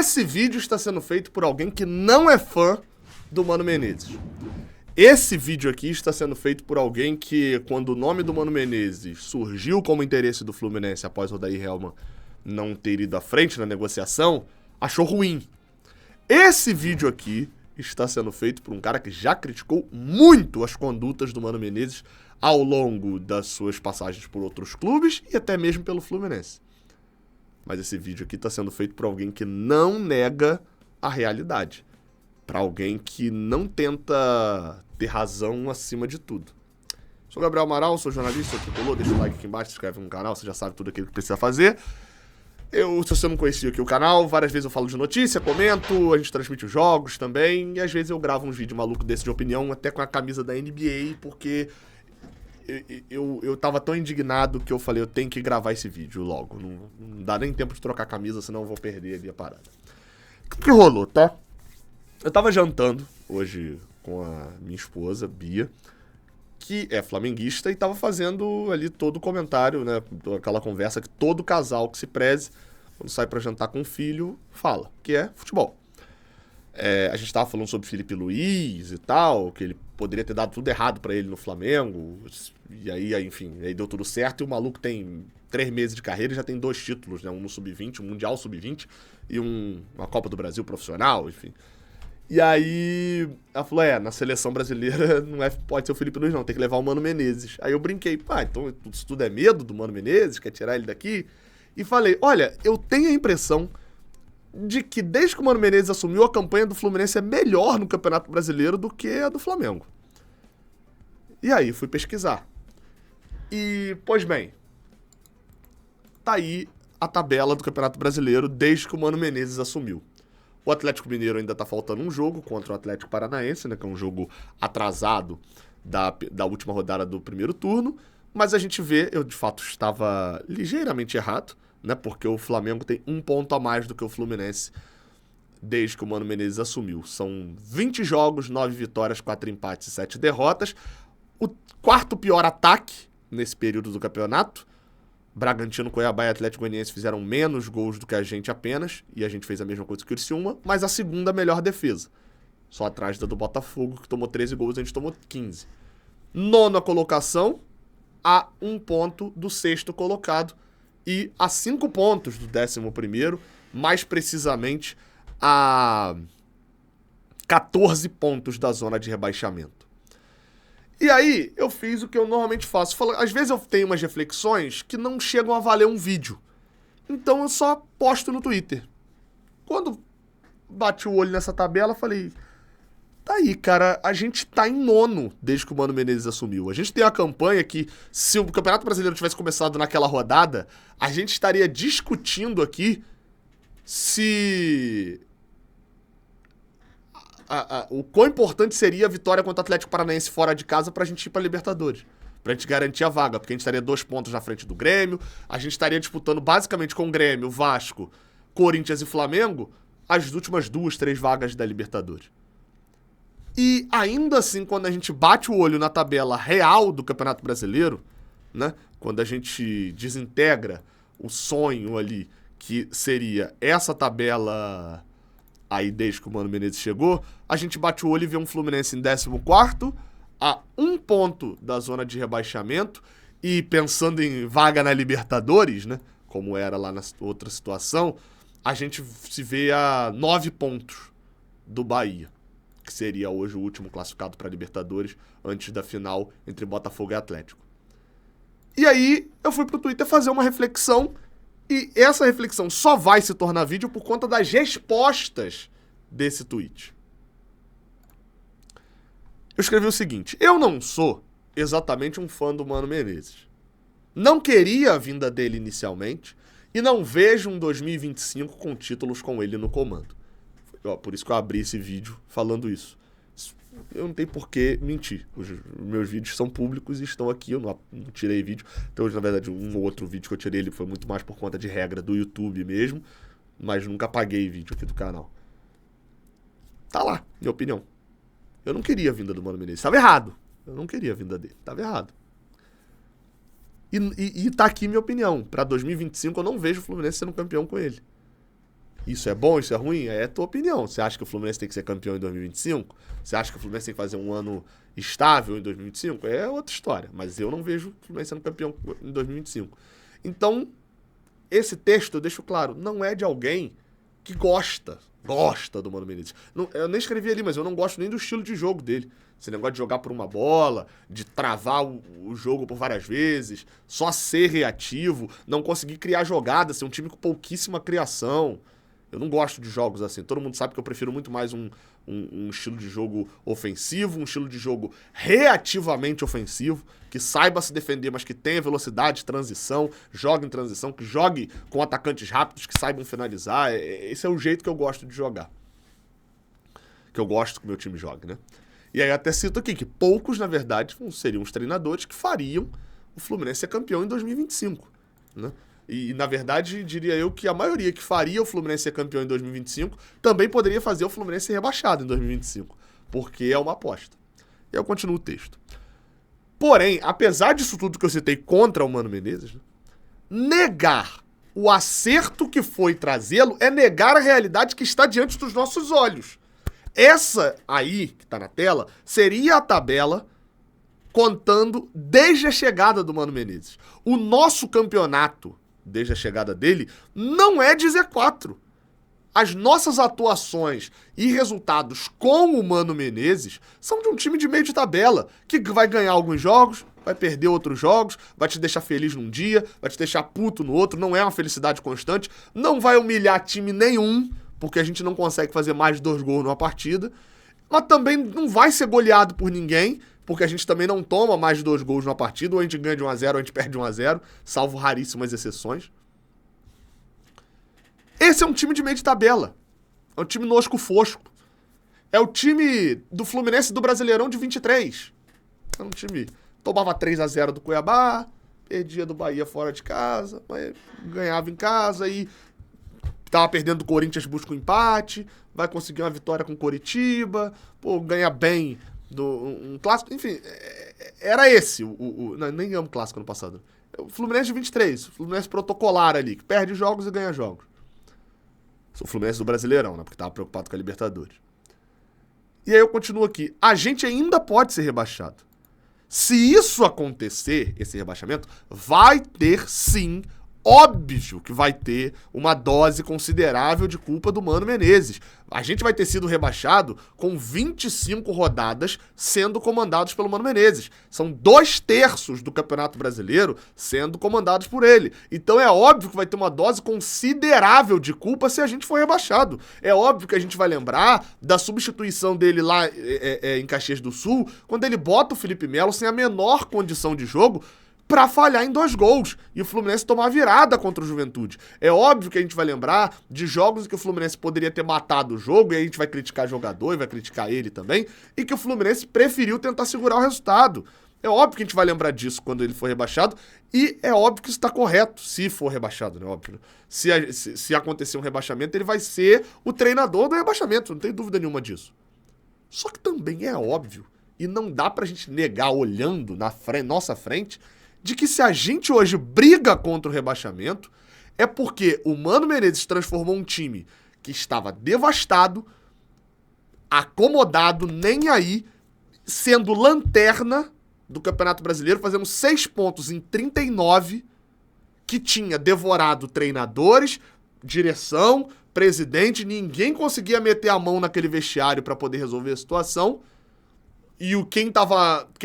Esse vídeo está sendo feito por alguém que não é fã do Mano Menezes. Esse vídeo aqui está sendo feito por alguém que, quando o nome do Mano Menezes surgiu como interesse do Fluminense após o Odair Hellmann não ter ido à frente na negociação, achou ruim. Esse vídeo aqui está sendo feito por um cara que já criticou muito as condutas do Mano Menezes ao longo das suas passagens por outros clubes e até mesmo pelo Fluminense. Mas esse vídeo aqui está sendo feito por alguém que não nega a realidade. Para alguém que não tenta ter razão acima de tudo. Sou Gabriel Amaral, sou jornalista, tricolor, deixa o like aqui embaixo, se inscreve no canal, você já sabe tudo aquilo que precisa fazer. Se você não conhecia aqui o canal, várias vezes eu falo de notícia, comento, a gente transmite os jogos também, e às vezes eu gravo uns vídeos malucos desse de opinião, até com a camisa da NBA, porque eu tava tão indignado que eu falei, eu tenho que gravar esse vídeo logo. Não dá nem tempo de trocar a camisa, senão eu vou perder ali a parada. O que rolou, tá? Eu tava jantando hoje com a minha esposa, Bia, que é flamenguista, e tava fazendo ali todo o comentário, né? Aquela conversa que todo casal que se preze, quando sai pra jantar com o filho, fala, que é futebol. A gente tava falando sobre Felipe Luiz e tal, que ele poderia ter dado tudo errado pra ele no Flamengo, e aí, enfim, aí deu tudo certo, e o maluco tem 3 meses de carreira e já tem 2 títulos, né? Um no Sub-20, um Mundial Sub-20, e uma Copa do Brasil profissional, enfim. E aí, ela falou, na seleção brasileira não pode ser o Felipe Luiz não, tem que levar o Mano Menezes. Aí eu brinquei, então isso tudo é medo do Mano Menezes, quer tirar ele daqui? E falei, olha, eu tenho a impressão de que desde que o Mano Menezes assumiu, a campanha do Fluminense é melhor no Campeonato Brasileiro do que a do Flamengo. E aí fui pesquisar. E, pois bem, tá aí a tabela do Campeonato Brasileiro desde que o Mano Menezes assumiu. O Atlético Mineiro ainda tá faltando um jogo contra o Atlético Paranaense, né, que é um jogo atrasado da última rodada do primeiro turno, mas a gente vê, eu de fato estava ligeiramente errado, né, porque o Flamengo tem 1 ponto a mais do que o Fluminense desde que o Mano Menezes assumiu. São 20 jogos, 9 vitórias, 4 empates e 7 derrotas. O 4º pior ataque nesse período do campeonato. Bragantino, Cuiabá e Atlético Goianiense fizeram menos gols do que a gente apenas, e a gente fez a mesma coisa que o Criciúma, mas a 2ª melhor defesa. Só atrás da do Botafogo, que tomou 13 gols, a gente tomou 15. 9ª colocação, a 1 ponto do 6º colocado, e a 5 pontos do 11º, mais precisamente a 14 pontos da zona de rebaixamento. E aí, eu fiz o que eu normalmente faço. Às vezes eu tenho umas reflexões que não chegam a valer um vídeo. Então eu só posto no Twitter. Quando bati o olho nessa tabela, falei, tá aí, cara, a gente tá em 9º desde que o Mano Menezes assumiu. A gente tem uma campanha que, se o Campeonato Brasileiro tivesse começado naquela rodada, a gente estaria discutindo aqui se o quão importante seria a vitória contra o Atlético Paranaense fora de casa pra gente ir pra Libertadores. Pra gente garantir a vaga, porque a gente estaria 2 pontos na frente do Grêmio, a gente estaria disputando basicamente com o Grêmio, Vasco, Corinthians e Flamengo as últimas 2, 3 vagas da Libertadores. E ainda assim, quando a gente bate o olho na tabela real do Campeonato Brasileiro, né, quando a gente desintegra o sonho ali, que seria essa tabela aí desde que o Mano Menezes chegou, a gente bate o olho e vê um Fluminense em 14º, a 1 ponto da zona de rebaixamento, e pensando em vaga na Libertadores, né, como era lá na outra situação, a gente se vê a 9 pontos do Bahia, que seria hoje o último classificado para a Libertadores, antes da final entre Botafogo e Atlético. E aí eu fui pro Twitter fazer uma reflexão, e essa reflexão só vai se tornar vídeo por conta das respostas desse tweet. Eu escrevi o seguinte, eu não sou exatamente um fã do Mano Menezes. Não queria a vinda dele inicialmente, e não vejo um 2025 com títulos com ele no comando. Por isso que eu abri esse vídeo falando isso. Eu não tenho por que mentir. Os meus vídeos são públicos e estão aqui. Eu não tirei vídeo. Então, hoje, na verdade, um ou outro vídeo que eu tirei ele foi muito mais por conta de regra do YouTube mesmo. Mas nunca apaguei vídeo aqui do canal. Tá lá, minha opinião. Eu não queria a vinda do Mano Menezes. Tava errado. Eu não queria a vinda dele. Tava errado. E tá aqui minha opinião. Pra 2025 eu não vejo o Fluminense sendo campeão com ele. Isso é bom, isso é ruim? É a tua opinião. Você acha que o Fluminense tem que ser campeão em 2025? Você acha que o Fluminense tem que fazer um ano estável em 2025? É outra história. Mas eu não vejo o Fluminense sendo campeão em 2025. Então, esse texto, eu deixo claro, não é de alguém que gosta do Mano Menezes. Não, eu nem escrevi ali, mas eu não gosto nem do estilo de jogo dele. Esse negócio de jogar por uma bola, de travar o jogo por várias vezes, só ser reativo, não conseguir criar jogadas, ser um time com pouquíssima criação. Eu não gosto de jogos assim. Todo mundo sabe que eu prefiro muito mais um estilo de jogo ofensivo, um estilo de jogo reativamente ofensivo, que saiba se defender, mas que tenha velocidade, transição, jogue em transição, que jogue com atacantes rápidos, que saibam finalizar. Esse é o jeito que eu gosto de jogar. Que eu gosto que o meu time jogue, né? E aí até cito aqui que poucos, na verdade, seriam os treinadores que fariam o Fluminense ser campeão em 2025, né? E, na verdade, diria eu que a maioria que faria o Fluminense ser campeão em 2025 também poderia fazer o Fluminense ser rebaixado em 2025, porque é uma aposta. E eu continuo o texto. Porém, apesar disso tudo que eu citei contra o Mano Menezes, né, negar o acerto que foi trazê-lo é negar a realidade que está diante dos nossos olhos. Essa aí, que está na tela, seria a tabela contando desde a chegada do Mano Menezes. O nosso campeonato, desde a chegada dele, não é de Z4. As nossas atuações e resultados com o Mano Menezes são de um time de meio de tabela, que vai ganhar alguns jogos, vai perder outros jogos, vai te deixar feliz num dia, vai te deixar puto no outro, não é uma felicidade constante, não vai humilhar time nenhum, porque a gente não consegue fazer mais de 2 gols numa partida, mas também não vai ser goleado por ninguém, porque a gente também não toma mais de 2 gols numa partida, ou a gente ganha de 1-0 ou a gente perde de 1-0, salvo raríssimas exceções. Esse é um time de meio de tabela. É um time nosco-fosco. É o time do Fluminense do Brasileirão de 23. É um time que tomava 3-0 do Cuiabá, perdia do Bahia fora de casa, mas ganhava em casa e tava perdendo do Corinthians, busca um empate, vai conseguir uma vitória com o Coritiba, ganha bem um clássico, enfim, era esse, não, nem ganhamos clássico ano passado. O Fluminense de 23, o Fluminense protocolar ali, que perde jogos e ganha jogos. O Fluminense do Brasileirão, né, porque tava preocupado com a Libertadores. E aí eu continuo aqui, a gente ainda pode ser rebaixado. Se isso acontecer, esse rebaixamento, vai ter sim, óbvio que vai ter uma dose considerável de culpa do Mano Menezes. A gente vai ter sido rebaixado com 25 rodadas sendo comandados pelo Mano Menezes. São 2/3 do Campeonato Brasileiro sendo comandados por ele. Então é óbvio que vai ter uma dose considerável de culpa se a gente for rebaixado. É óbvio que a gente vai lembrar da substituição dele lá em Caxias do Sul, quando ele bota o Felipe Melo sem a menor condição de jogo, pra falhar em 2 gols e o Fluminense tomar virada contra o Juventude. É óbvio que a gente vai lembrar de jogos em que o Fluminense poderia ter matado o jogo, e aí a gente vai criticar o jogador e vai criticar ele também, e que o Fluminense preferiu tentar segurar o resultado. É óbvio que a gente vai lembrar disso quando ele for rebaixado, e é óbvio que isso tá correto, se for rebaixado, né? Óbvio. Se acontecer um rebaixamento, ele vai ser o treinador do rebaixamento, não tem dúvida nenhuma disso. Só que também é óbvio, e não dá pra gente negar olhando na nossa frente, de que se a gente hoje briga contra o rebaixamento, é porque o Mano Menezes transformou um time que estava devastado, acomodado, nem aí, sendo lanterna do Campeonato Brasileiro, fazendo 6 pontos em 39, que tinha devorado treinadores, direção, presidente, ninguém conseguia meter a mão naquele vestiário para poder resolver a situação. E quem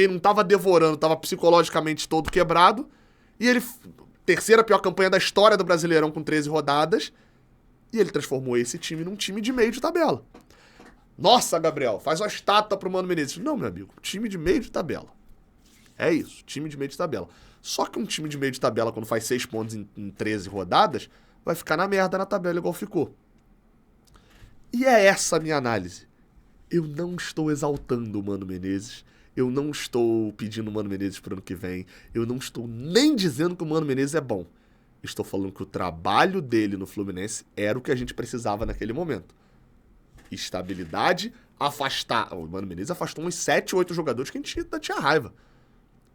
não tava devorando tava psicologicamente todo quebrado. E ele, terceira pior campanha da história do Brasileirão com 13 rodadas. E ele transformou esse time num time de meio de tabela. Nossa, Gabriel, faz uma estátua pro Mano Menezes. Não, meu amigo, time de meio de tabela. É isso, time de meio de tabela. Só que um time de meio de tabela, quando faz 6 pontos em 13 rodadas, vai ficar na merda na tabela igual ficou. E é essa a minha análise. Eu não estou exaltando o Mano Menezes, eu não estou pedindo o Mano Menezes para o ano que vem, eu não estou nem dizendo que o Mano Menezes é bom. Estou falando que o trabalho dele no Fluminense era o que a gente precisava naquele momento. Estabilidade, afastar... O Mano Menezes afastou uns 7, 8 jogadores que a gente tinha raiva.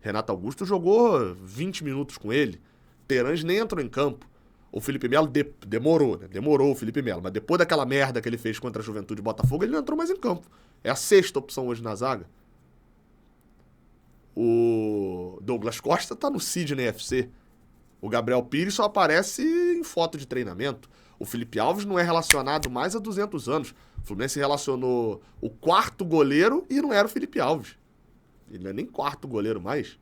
Renato Augusto jogou 20 minutos com ele, Terãs nem entrou em campo. O Felipe Melo demorou, né? Demorou o Felipe Melo. Mas depois daquela merda que ele fez contra a Juventude e Botafogo, ele não entrou mais em campo. É a 6ª opção hoje na zaga. O Douglas Costa tá no Sidney FC. O Gabriel Pires só aparece em foto de treinamento. O Felipe Alves não é relacionado mais há 200 anos. O Fluminense relacionou o 4º goleiro e não era o Felipe Alves. Ele não é nem 4º goleiro mais.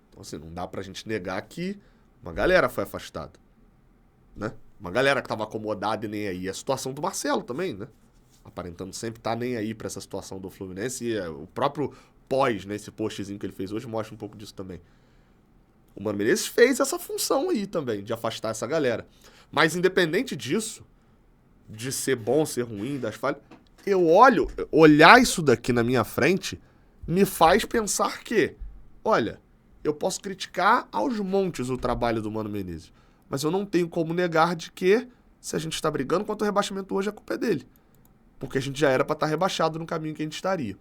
Então, assim, não dá pra gente negar que uma galera foi afastada, né? Uma galera que tava acomodada e nem aí. A situação do Marcelo também, né? Aparentando sempre tá nem aí pra essa situação do Fluminense. E o próprio pós, né? Esse postzinho que ele fez hoje mostra um pouco disso também. O Mano Menezes fez essa função aí também, de afastar essa galera. Mas independente disso, de ser bom, ser ruim, das falhas, olhar isso daqui na minha frente me faz pensar que, olha, eu posso criticar aos montes o trabalho do Mano Menezes, mas eu não tenho como negar de que, se a gente está brigando contra o rebaixamento hoje, a culpa é dele. Porque a gente já era para estar rebaixado no caminho que a gente estaria.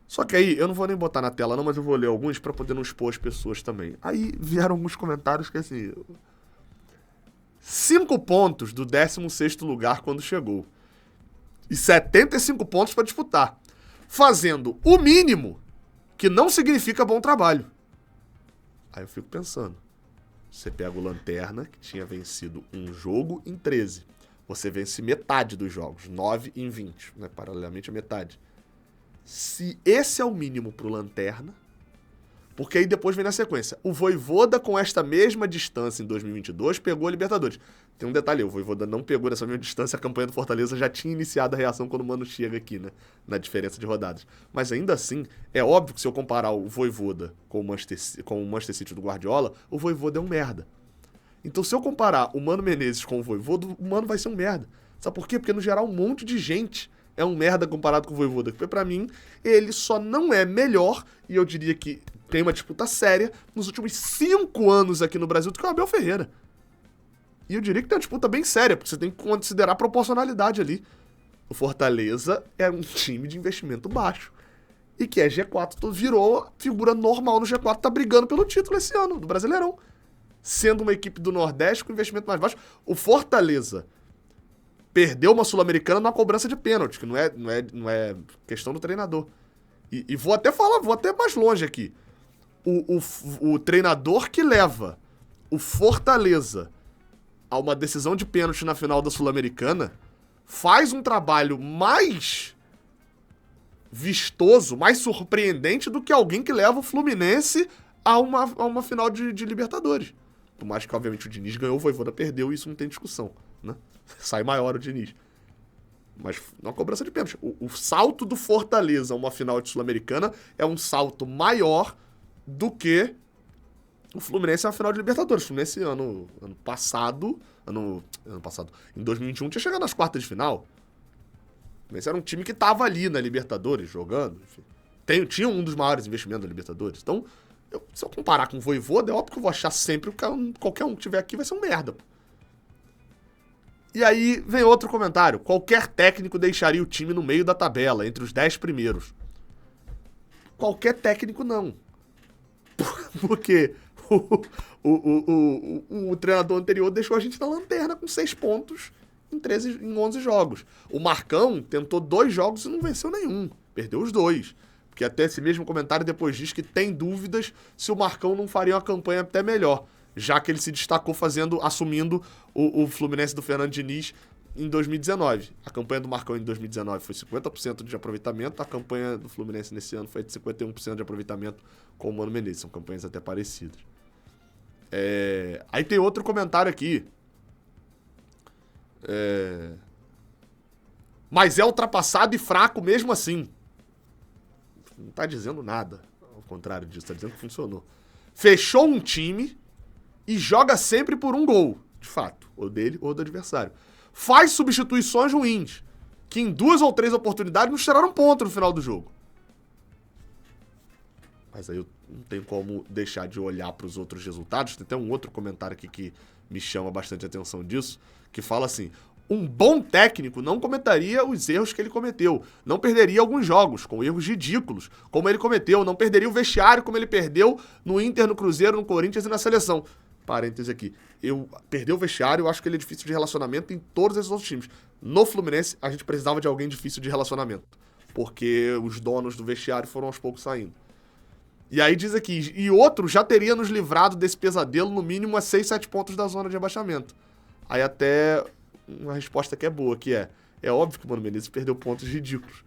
Só que aí, eu não vou nem botar na tela não, mas eu vou ler alguns pra poder não expor as pessoas também. Aí vieram alguns comentários que assim... 5 pontos do 16º lugar quando chegou. E 75 pontos pra disputar. Fazendo o mínimo, que não significa bom trabalho. Aí eu fico pensando. Você pega o Lanterna, que tinha vencido um jogo em 13. Você vence metade dos jogos, 9 em 20, né? Paralelamente a metade. Se esse é o mínimo pro Lanterna, porque aí depois vem na sequência. O Vojvoda, com esta mesma distância em 2022, pegou a Libertadores. Tem um detalhe, o Vojvoda não pegou nessa mesma distância, a campanha do Fortaleza já tinha iniciado a reação quando o Mano chega aqui, né? Na diferença de rodadas. Mas ainda assim, é óbvio que se eu comparar o Vojvoda com o Manchester City do Guardiola, o Vojvoda é um merda. Então se eu comparar o Mano Menezes com o Vojvoda, o Mano vai ser um merda. Sabe por quê? Porque no geral um monte de gente é um merda comparado com o Vojvoda. Porque pra mim, ele só não é melhor, e eu diria que tem uma disputa séria, nos últimos 5 anos aqui no Brasil do que o Abel Ferreira. E eu diria que tem uma disputa bem séria, porque você tem que considerar a proporcionalidade ali. O Fortaleza é um time de investimento baixo. E que é G4, virou figura normal no G4, tá brigando pelo título esse ano, do Brasileirão. Sendo uma equipe do Nordeste com investimento mais baixo. O Fortaleza perdeu uma Sul-Americana na cobrança de pênalti, que não é questão do treinador. E vou até mais longe aqui. O treinador que leva o Fortaleza a uma decisão de pênalti na final da Sul-Americana faz um trabalho mais vistoso, mais surpreendente do que alguém que leva o Fluminense a uma final de Libertadores. Por mais que, obviamente, o Diniz ganhou, o Vojvoda perdeu, e isso não tem discussão, né? Sai maior o Diniz. Mas na cobrança de pênalti. O salto do Fortaleza a uma final de Sul-Americana é um salto maior do que o Fluminense a uma final de Libertadores. O Fluminense ano passado, em 2021, tinha chegado nas quartas de final. O Fluminense era um time que estava ali na Libertadores, jogando. Enfim. Tinha um dos maiores investimentos da Libertadores. Então, se eu comparar com o Vojvoda, é óbvio que eu vou achar sempre que qualquer um que tiver aqui vai ser um merda, pô. E aí vem outro comentário. Qualquer técnico deixaria o time no meio da tabela, entre os 10 primeiros. Qualquer técnico não. Porque o treinador anterior deixou a gente na lanterna com 6 pontos em 11 jogos. O Marcão tentou 2 jogos e não venceu nenhum. Perdeu os 2. Porque até esse mesmo comentário depois diz que tem dúvidas se o Marcão não faria uma campanha até melhor, já que ele se destacou assumindo o Fluminense do Fernando Diniz em 2019. A campanha do Marcão em 2019 foi 50% de aproveitamento, a campanha do Fluminense nesse ano foi de 51% de aproveitamento com o Mano Menezes. São campanhas até parecidas. Aí tem outro comentário aqui. Mas é ultrapassado e fraco mesmo assim. Não tá dizendo nada, ao contrário disso, tá dizendo que funcionou. Fechou um time e joga sempre por um gol, de fato, ou dele ou do adversário. Faz substituições ruins, que em 2 ou 3 oportunidades nos tiraram ponto no final do jogo. Mas aí eu não tenho como deixar de olhar para os outros resultados. Tem até um outro comentário aqui que me chama bastante atenção disso, que fala assim: um bom técnico não cometeria os erros que ele cometeu, não perderia alguns jogos com erros ridículos, como ele cometeu, não perderia o vestiário como ele perdeu no Inter, no Cruzeiro, no Corinthians e na seleção. parêntese aqui. Perdeu o vestiário, eu acho que ele é difícil de relacionamento em todos esses outros times. No Fluminense, a gente precisava de alguém difícil de relacionamento. Porque os donos do vestiário foram aos poucos saindo. E aí diz aqui, e outro já teria nos livrado desse pesadelo no mínimo a 6, 7 pontos da zona de abaixamento. Aí até uma resposta que é boa, que é óbvio que o Mano Menezes perdeu pontos ridículos.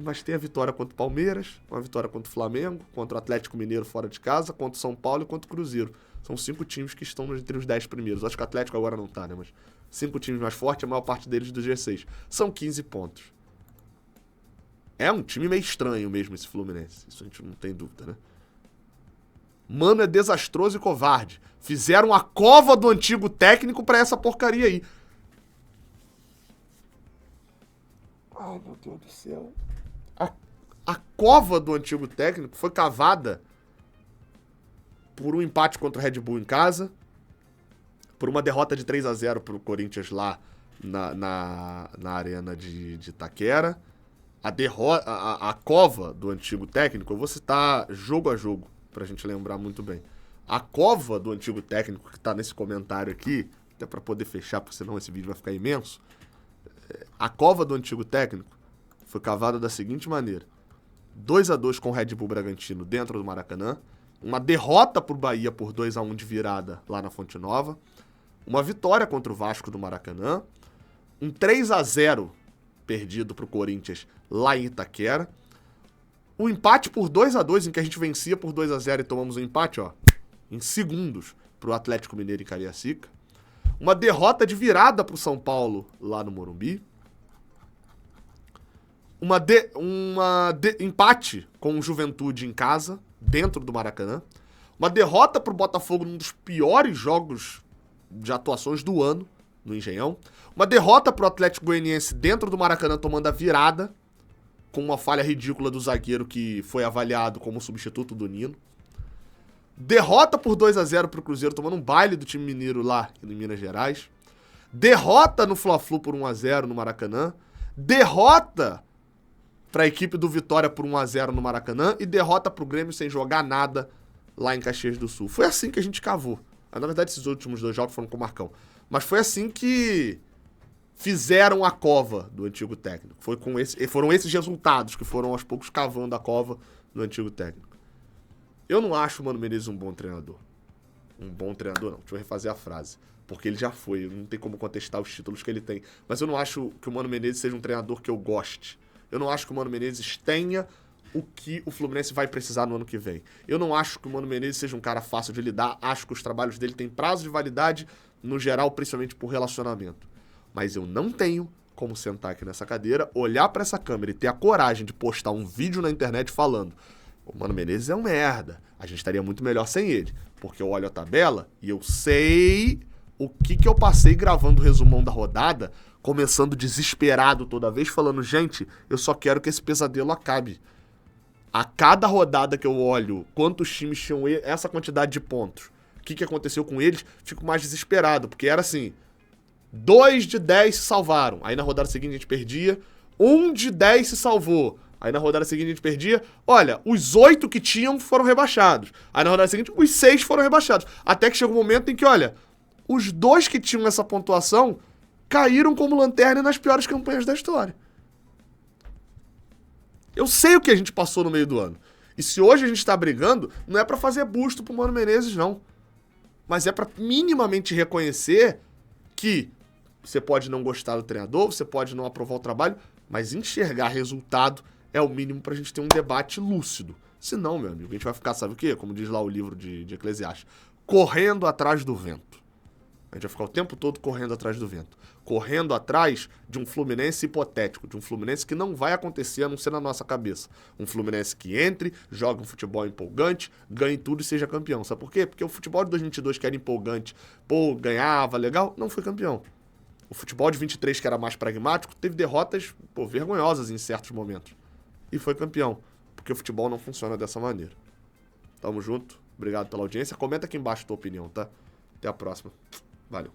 Mas tem a vitória contra o Palmeiras, uma vitória contra o Flamengo, contra o Atlético Mineiro fora de casa, contra o São Paulo e contra o Cruzeiro. São 5 times que estão entre os 10 primeiros. Acho que o Atlético agora não tá, né? Mas 5 times mais fortes, a maior parte deles do G6. São 15 pontos. É um time meio estranho mesmo esse Fluminense. Isso a gente não tem dúvida, né? Mano é desastroso e covarde. Fizeram a cova do antigo técnico pra essa porcaria aí. Ai, meu Deus do céu. A cova do antigo técnico foi cavada por um empate contra o Red Bull em casa, por uma derrota de 3-0 pro Corinthians lá na arena de Itaquera. A cova do antigo técnico, eu vou citar jogo a jogo, pra gente lembrar muito bem. A cova do antigo técnico, que tá nesse comentário aqui, até pra poder fechar, porque senão esse vídeo vai ficar imenso. A cova do antigo técnico foi cavada da seguinte maneira: 2-2 com o Red Bull Bragantino dentro do Maracanã, uma derrota pro Bahia por 2-1 de virada lá na Fonte Nova, uma vitória contra o Vasco do Maracanã, um 3-0 perdido pro Corinthians lá em Itaquera, um empate por 2-2 em que a gente vencia por 2-0 e tomamos um empate, ó, em segundos pro Atlético Mineiro em Cariacica, uma derrota de virada pro São Paulo lá no Morumbi, empate com o Juventude em casa, dentro do Maracanã, uma derrota pro Botafogo num dos piores jogos de atuações do ano, no Engenhão, uma derrota pro Atlético Goianiense dentro do Maracanã tomando a virada, com uma falha ridícula do zagueiro que foi avaliado como substituto do Nino, derrota por 2-0 pro Cruzeiro, tomando um baile do time mineiro lá em Minas Gerais, derrota no Fla-Flu por 1-0 no Maracanã, derrota pra equipe do Vitória por 1-0 no Maracanã e derrota pro Grêmio sem jogar nada lá em Caxias do Sul. Foi assim que a gente cavou. Na verdade, esses últimos 2 jogos foram com o Marcão. Mas foi assim que fizeram a cova do antigo técnico. Foram esses resultados que foram aos poucos cavando a cova do antigo técnico. Eu não acho o Mano Menezes um bom treinador. Um bom treinador, não. Deixa eu refazer a frase. Porque ele já foi. Não tem como contestar os títulos que ele tem. Mas eu não acho que o Mano Menezes seja um treinador que eu goste. Eu não acho que o Mano Menezes tenha o que o Fluminense vai precisar no ano que vem. Eu não acho que o Mano Menezes seja um cara fácil de lidar. Acho que os trabalhos dele têm prazo de validade, no geral, principalmente por relacionamento. Mas eu não tenho como sentar aqui nessa cadeira, olhar pra essa câmera e ter a coragem de postar um vídeo na internet falando: o Mano Menezes é um merda, a gente estaria muito melhor sem ele. Porque eu olho a tabela e eu sei o que eu passei gravando o resumão da rodada, começando desesperado toda vez, falando: gente, eu só quero que esse pesadelo acabe. A cada rodada que eu olho quantos times tinham essa quantidade de pontos, o que aconteceu com eles, fico mais desesperado, porque era assim: 2 de 10 se salvaram, aí na rodada seguinte a gente perdia, 1 de 10 se salvou, aí na rodada seguinte a gente perdia, olha, os 8 que tinham foram rebaixados, aí na rodada seguinte os 6 foram rebaixados, até que chegou um momento em que, olha, os 2 que tinham essa pontuação caíram como lanterna nas piores campanhas da história. Eu sei o que a gente passou no meio do ano. E se hoje a gente tá brigando, não é pra fazer busto pro Mano Menezes, não. Mas é pra minimamente reconhecer que você pode não gostar do treinador, você pode não aprovar o trabalho, mas enxergar resultado é o mínimo pra gente ter um debate lúcido. Senão, meu amigo, a gente vai ficar, sabe o quê? Como diz lá o livro de Eclesiastes, correndo atrás do vento. A gente vai ficar o tempo todo correndo atrás do vento. Correndo atrás de um Fluminense hipotético, de um Fluminense que não vai acontecer a não ser na nossa cabeça. Um Fluminense que entre, joga um futebol empolgante, ganhe tudo e seja campeão. Sabe por quê? Porque o futebol de 2022 que era empolgante, ganhava, legal, não foi campeão. O futebol de 23 que era mais pragmático, teve derrotas, vergonhosas em certos momentos. E foi campeão. Porque o futebol não funciona dessa maneira. Tamo junto. Obrigado pela audiência. Comenta aqui embaixo a tua opinião, tá? Até a próxima. Valeu.